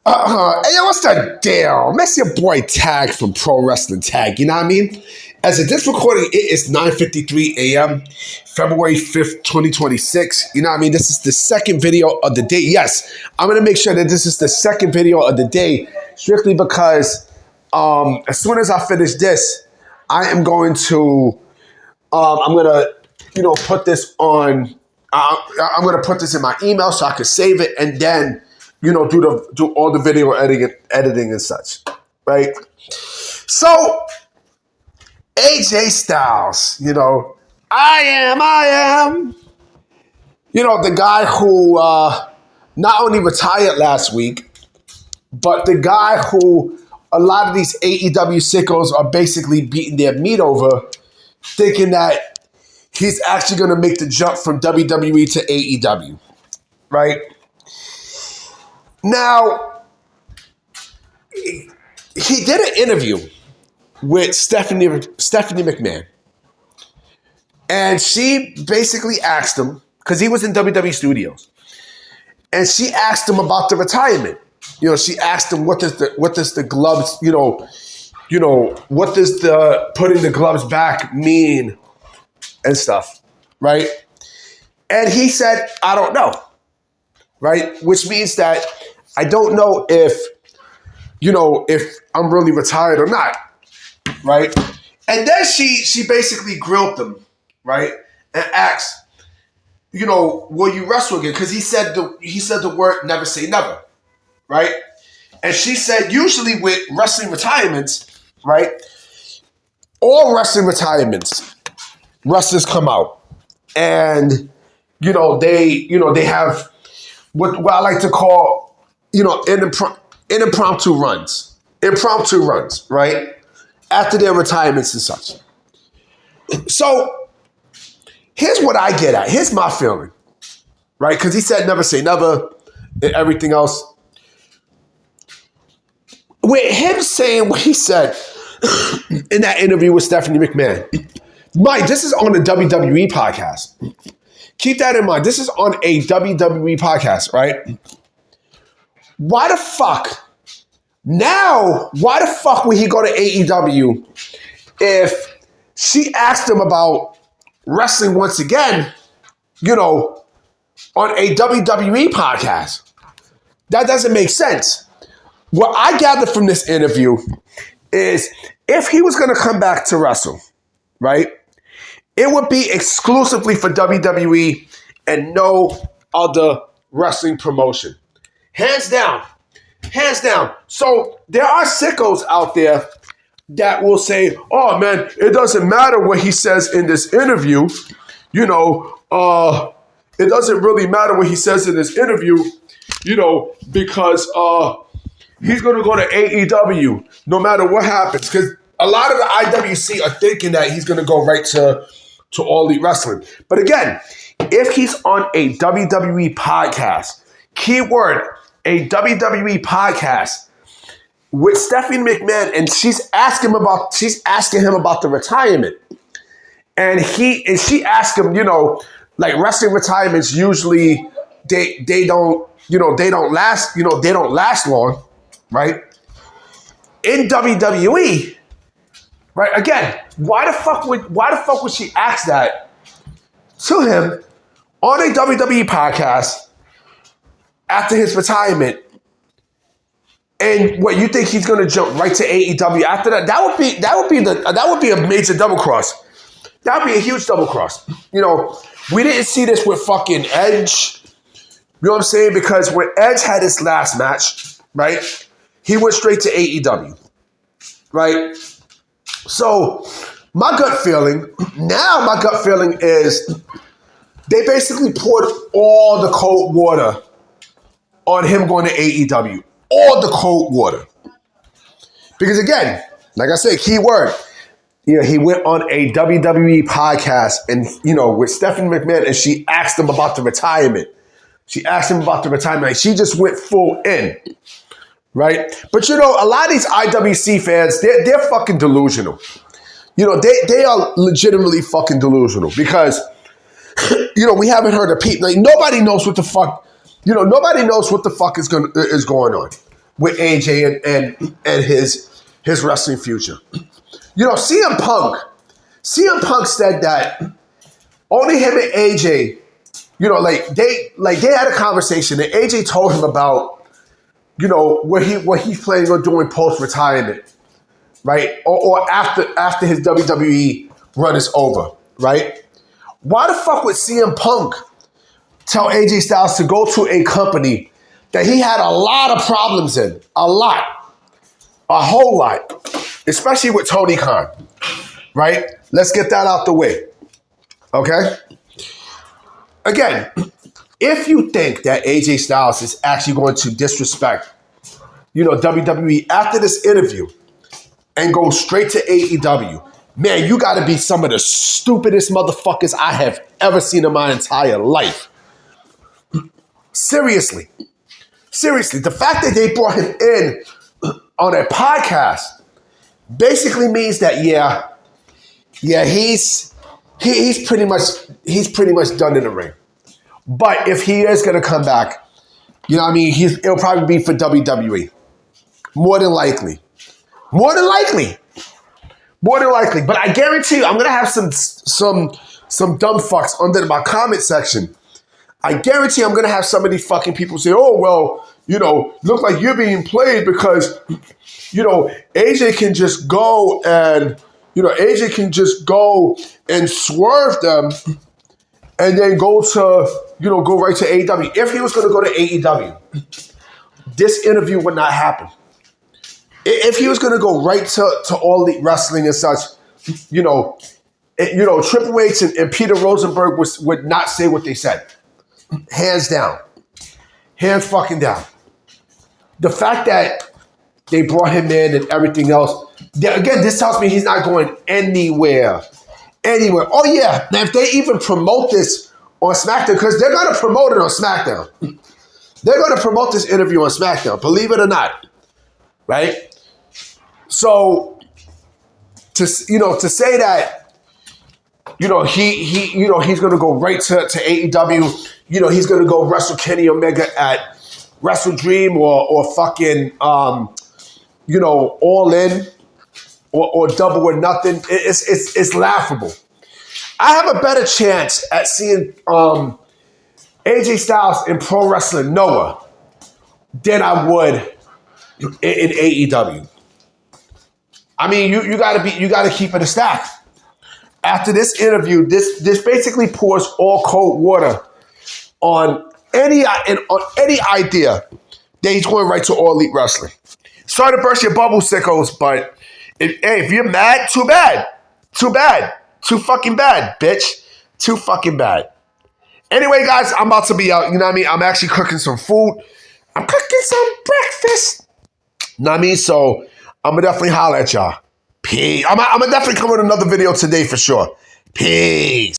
Hey, yo, what's the deal? That's your boy Tag from Pro Wrestling Tag, you know what I mean? As of this recording, it is 9:53 a.m., February 5th, 2026. You know what I mean? This is the second video of the day. Yes, I'm going to make sure that this is the second video of the day, strictly because as soon as I finish this, I am going to, I'm going to, put this on, I'm going to put this in my email so I can save it and then do all the video editing and such, right? So, AJ Styles, I am, the guy who not only retired last week, but the guy who a lot of these AEW sickos are basically beating their meat over, thinking that he's actually going to make the jump from WWE to AEW, right? Now, he did an interview with Stephanie McMahon. And she basically asked him, because he was in WWE Studios, and she asked him about the retirement. She asked him, what does the gloves, what does the putting the gloves back mean and stuff, right? And he said, I don't know, right? Which means that I don't know if I'm really retired or not, right? And then she basically grilled them, right? And asked, will you wrestle again? Because he said the word never say never, right? And she said, usually with wrestling retirements, right? All wrestling retirements, wrestlers come out and they have what I like to call impromptu runs, right? After their retirements and such. So here's what I get at. Here's my feeling, right? Because he said never say never and everything else. With him saying what he said in that interview with Stephanie McMahon, Mike, this is on the WWE podcast. Keep that in mind. This is on a WWE podcast, right? Why the fuck would he go to AEW if she asked him about wrestling once again, on a WWE podcast? That doesn't make sense. What I gathered from this interview is if he was going to come back to wrestle, right, it would be exclusively for WWE and no other wrestling promotion. Hands down. So there are sickos out there that will say, oh man, it doesn't matter what he says in this interview. It doesn't really matter what he says in this interview, because he's going to go to AEW no matter what happens. Because a lot of the IWC are thinking that he's going to go right to All Elite Wrestling. But again, if he's on a WWE podcast, keyword, a WWE podcast with Stephanie McMahon, and she's asking him about the retirement. And she asked him, like wrestling retirements usually they don't last long, right? In WWE, right? Again, why the fuck would she ask that to him on a WWE podcast after his retirement? And what, you think he's going to jump right to AEW after that? That would be a major double cross. That would be a huge double cross. We didn't see this with fucking Edge. You know what I'm saying? Because when Edge had his last match, right, he went straight to AEW, right? So my gut feeling is they basically poured all the cold water on him going to AEW. All the cold water. Because again, like I said, key word, he went on a WWE podcast and, with Stephanie McMahon, and she asked him about the retirement. Like, she just went full in, right? But, a lot of these IWC fans, they're fucking delusional. They are legitimately fucking delusional because, we haven't heard of people. Like, nobody knows what the fuck, nobody knows what the fuck is going on. with AJ and his wrestling future. You know, CM Punk said that only him and AJ, you know, like they had a conversation and AJ told him about, you know, what he's planning on doing post-retirement, right? Or after his WWE run is over, right? Why the fuck would CM Punk tell AJ Styles to go to a company that he had a lot of problems in? A whole lot, especially with Tony Khan, right? Let's get that out the way, okay? Again, if you think that AJ Styles is actually going to disrespect, you know, WWE after this interview and go straight to AEW, man, you got to be some of the stupidest motherfuckers I have ever seen in my entire life. Seriously, the fact that they brought him in on a podcast basically means that he's pretty much done in the ring. But if he is going to come back, you know what I mean, it'll probably be for WWE. More than likely. But I guarantee you, I'm going to have some dumb fucks under my comment section. I guarantee I'm going to have some of these fucking people say, oh, well, you know, look like you're being played because, you know, AJ can just go and swerve them and then go right to AEW. If he was going to go to AEW, this interview would not happen. If he was going to go right to All Elite Wrestling and such, you know, Triple H and Peter Rosenberg would not say what they said. Hands down. Hands fucking down. The fact that they brought him in and everything else, again, this tells me he's not going anywhere. Oh, yeah. Now, if they even promote this on SmackDown, because they're going to promote it on SmackDown. They're going to promote this interview on SmackDown, believe it or not. Right? So, to say that, you know, he's going to go right to AEW, you know, he's going to go wrestle Kenny Omega at Wrestle Dream or fucking, you know, All In or Double or Nothing. It's laughable. I have a better chance at seeing AJ Styles in Pro Wrestling Noah than I would in AEW. I mean, you gotta keep it a stack. After this interview, this basically pours all cold water on any idea that he's going right to All Elite Wrestling. Sorry to burst your bubble, sickos, but if you're mad, too bad. Too fucking bad, bitch. Too fucking bad. Anyway, guys, I'm about to be out. You know what I mean? I'm actually cooking some food. I'm cooking some breakfast. You know what I mean? So I'm going to definitely holler at y'all. Peace. I'm going to definitely come with another video today for sure. Peace.